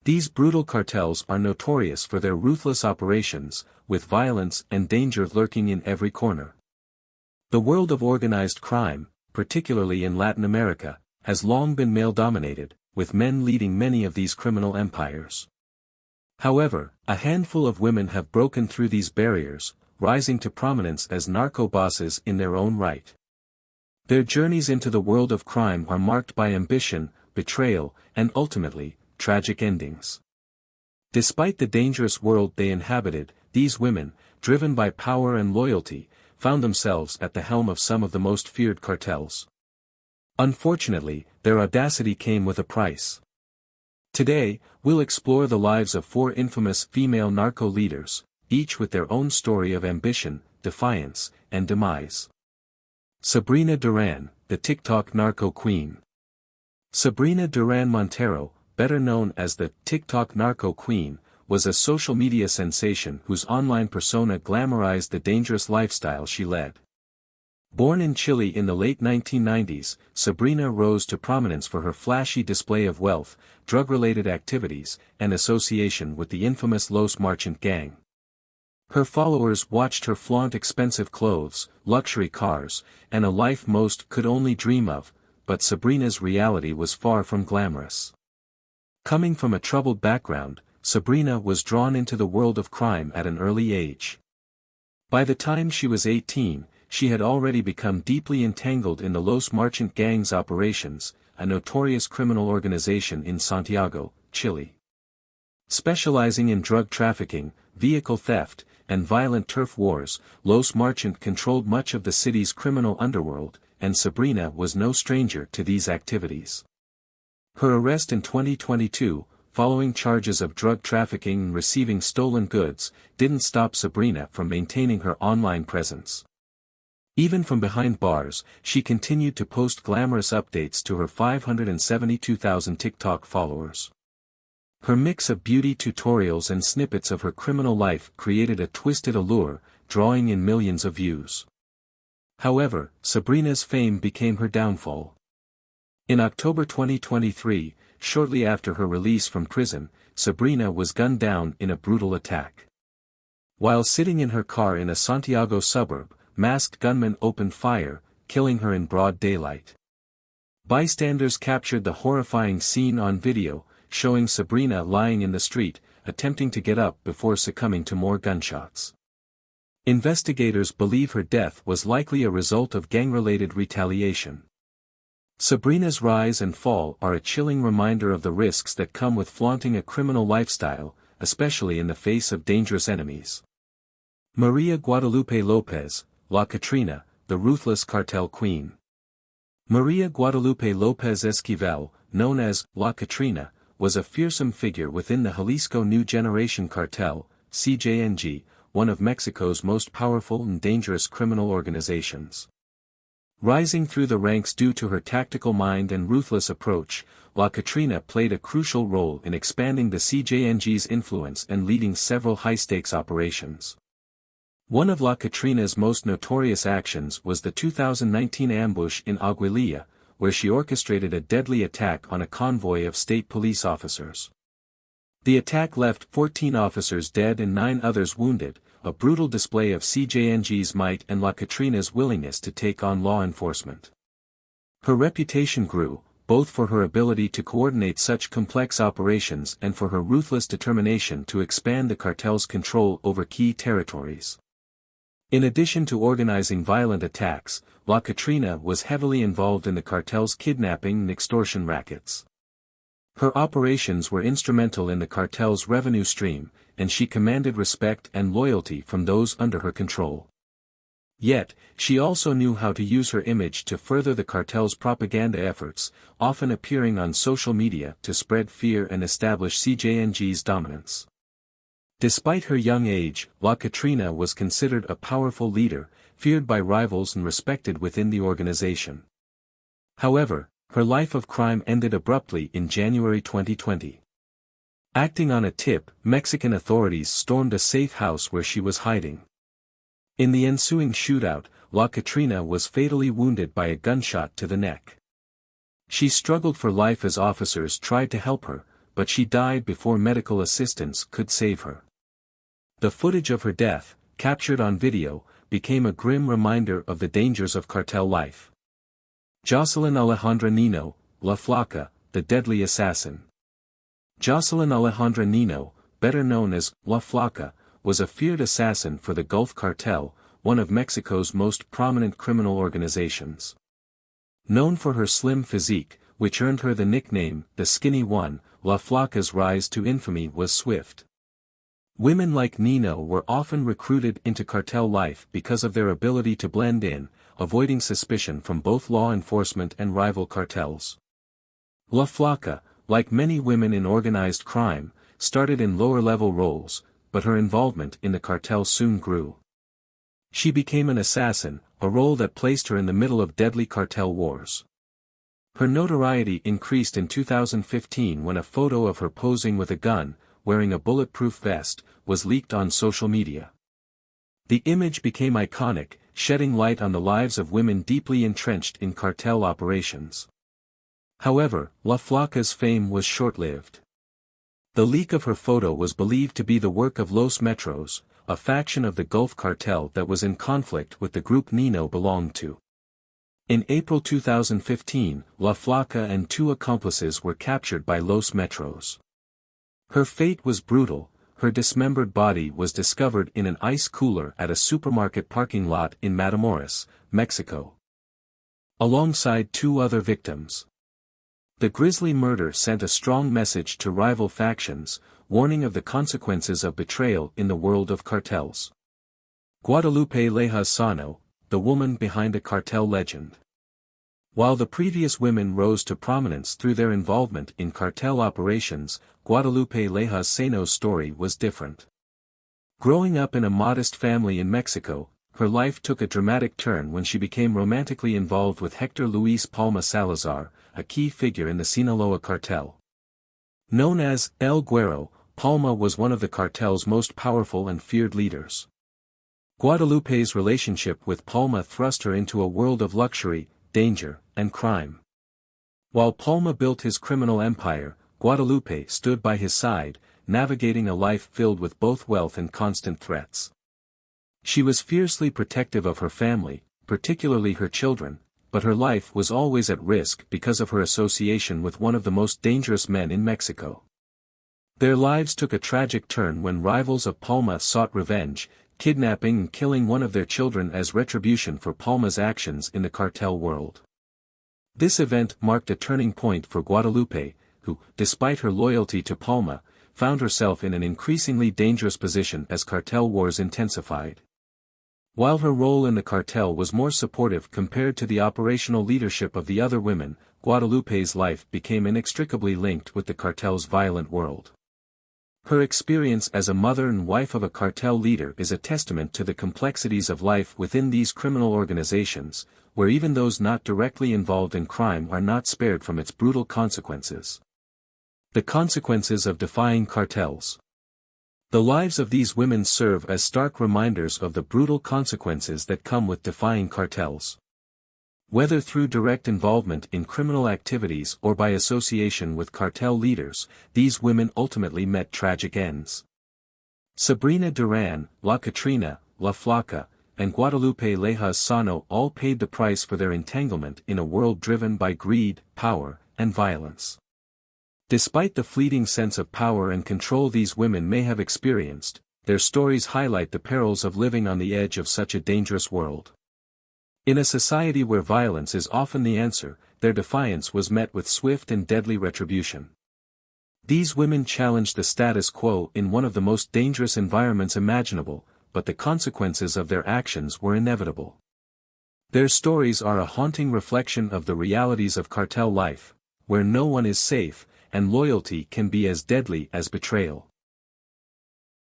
These brutal cartels are notorious for their ruthless operations, with violence and danger lurking in every corner. The world of organized crime, particularly in Latin America, has long been male-dominated, with men leading many of these criminal empires. However, a handful of women have broken through these barriers, rising to prominence as narco bosses in their own right. Their journeys into the world of crime are marked by ambition, betrayal, and ultimately, tragic endings. Despite the dangerous world they inhabited, these women, driven by power and loyalty, found themselves at the helm of some of the most feared cartels. Unfortunately, their audacity came with a price. Today, we'll explore the lives of 4 infamous female narco leaders, each with their own story of ambition, defiance, and demise. Sabrina Duran, the TikTok narco queen. Sabrina Duran Montero, better known as the TikTok narco queen, was a social media sensation whose online persona glamorized the dangerous lifestyle she led. Born in Chile in the late 1990s, Sabrina rose to prominence for her flashy display of wealth, drug-related activities, and association with the infamous Los Marchant gang. Her followers watched her flaunt expensive clothes, luxury cars, and a life most could only dream of, but Sabrina's reality was far from glamorous. Coming from a troubled background, Sabrina was drawn into the world of crime at an early age. By the time she was 18, she had already become deeply entangled in the Los Marchant gang's operations, a notorious criminal organization in Santiago, Chile. Specializing in drug trafficking, vehicle theft, and violent turf wars, Los Marchant controlled much of the city's criminal underworld, and Sabrina was no stranger to these activities. Her arrest in 2022, following charges of drug trafficking and receiving stolen goods, didn't stop Sabrina from maintaining her online presence. Even from behind bars, she continued to post glamorous updates to her 572,000 TikTok followers. Her mix of beauty tutorials and snippets of her criminal life created a twisted allure, drawing in millions of views. However, Sabrina's fame became her downfall. In October 2023, shortly after her release from prison, Sabrina was gunned down in a brutal attack. While sitting in her car in a Santiago suburb, masked gunmen opened fire, killing her in broad daylight. Bystanders captured the horrifying scene on video, showing Sabrina lying in the street, attempting to get up before succumbing to more gunshots. Investigators believe her death was likely a result of gang-related retaliation. Sabrina's rise and fall are a chilling reminder of the risks that come with flaunting a criminal lifestyle, especially in the face of dangerous enemies. Maria Guadalupe Lopez, La Catrina, the ruthless cartel queen. Maria Guadalupe Lopez Esquivel, known as La Catrina, was a fearsome figure within the Jalisco New Generation Cartel, CJNG, one of Mexico's most powerful and dangerous criminal organizations. Rising through the ranks due to her tactical mind and ruthless approach, La Catrina played a crucial role in expanding the CJNG's influence and leading several high-stakes operations. One of La Catrina's most notorious actions was the 2019 ambush in Aguililla, where she orchestrated a deadly attack on a convoy of state police officers. The attack left 14 officers dead and 9 others wounded, a brutal display of CJNG's might and La Catrina's willingness to take on law enforcement. Her reputation grew, both for her ability to coordinate such complex operations and for her ruthless determination to expand the cartel's control over key territories. In addition to organizing violent attacks, La Catrina was heavily involved in the cartel's kidnapping and extortion rackets. Her operations were instrumental in the cartel's revenue stream, and she commanded respect and loyalty from those under her control. Yet, she also knew how to use her image to further the cartel's propaganda efforts, often appearing on social media to spread fear and establish CJNG's dominance. Despite her young age, La Catrina was considered a powerful leader, feared by rivals and respected within the organization. However, her life of crime ended abruptly in January 2020. Acting on a tip, Mexican authorities stormed a safe house where she was hiding. In the ensuing shootout, La Catrina was fatally wounded by a gunshot to the neck. She struggled for life as officers tried to help her, but she died before medical assistance could save her. The footage of her death, captured on video, became a grim reminder of the dangers of cartel life. Jocelyn Alejandra Nino, La Flaca, the deadly assassin. Jocelyn Alejandra Nino, better known as La Flaca, was a feared assassin for the Gulf Cartel, one of Mexico's most prominent criminal organizations. Known for her slim physique, which earned her the nickname, the Skinny One, La Flaca's rise to infamy was swift. Women like Nino were often recruited into cartel life because of their ability to blend in, avoiding suspicion from both law enforcement and rival cartels. La Flaca, like many women in organized crime, started in lower-level roles, but her involvement in the cartel soon grew. She became an assassin, a role that placed her in the middle of deadly cartel wars. Her notoriety increased in 2015 when a photo of her posing with a gun, wearing a bulletproof vest, was leaked on social media. The image became iconic, shedding light on the lives of women deeply entrenched in cartel operations. However, La Flaca's fame was short-lived. The leak of her photo was believed to be the work of Los Metros, a faction of the Gulf Cartel that was in conflict with the group Nino belonged to. In April 2015, La Flaca and 2 accomplices were captured by Los Metros. Her fate was brutal. Her dismembered body was discovered in an ice cooler at a supermarket parking lot in Matamoros, Mexico, alongside 2 other victims. The grisly murder sent a strong message to rival factions, warning of the consequences of betrayal in the world of cartels. Guadalupe Lejas Sano, the woman behind a cartel legend. While the previous women rose to prominence through their involvement in cartel operations, Guadalupe Lejas Sano's story was different. Growing up in a modest family in Mexico, her life took a dramatic turn when she became romantically involved with Hector Luis Palma Salazar, a key figure in the Sinaloa cartel. Known as El Güero, Palma was one of the cartel's most powerful and feared leaders. Guadalupe's relationship with Palma thrust her into a world of luxury, danger, and crime. While Palma built his criminal empire, Guadalupe stood by his side, navigating a life filled with both wealth and constant threats. She was fiercely protective of her family, particularly her children, but her life was always at risk because of her association with one of the most dangerous men in Mexico. Their lives took a tragic turn when rivals of Palma sought revenge, kidnapping and killing one of their children as retribution for Palma's actions in the cartel world. This event marked a turning point for Guadalupe, who, despite her loyalty to Palma, found herself in an increasingly dangerous position as cartel wars intensified. While her role in the cartel was more supportive compared to the operational leadership of the other women, Guadalupe's life became inextricably linked with the cartel's violent world. Her experience as a mother and wife of a cartel leader is a testament to the complexities of life within these criminal organizations, where even those not directly involved in crime are not spared from its brutal consequences. The consequences of defying cartels. The lives of these women serve as stark reminders of the brutal consequences that come with defying cartels. Whether through direct involvement in criminal activities or by association with cartel leaders, these women ultimately met tragic ends. Sabrina Duran, La Catrina, La Flaca, and Guadalupe Lejas Sano all paid the price for their entanglement in a world driven by greed, power, and violence. Despite the fleeting sense of power and control these women may have experienced, their stories highlight the perils of living on the edge of such a dangerous world. In a society where violence is often the answer, their defiance was met with swift and deadly retribution. These women challenged the status quo in one of the most dangerous environments imaginable, but the consequences of their actions were inevitable. Their stories are a haunting reflection of the realities of cartel life, where no one is safe, and loyalty can be as deadly as betrayal.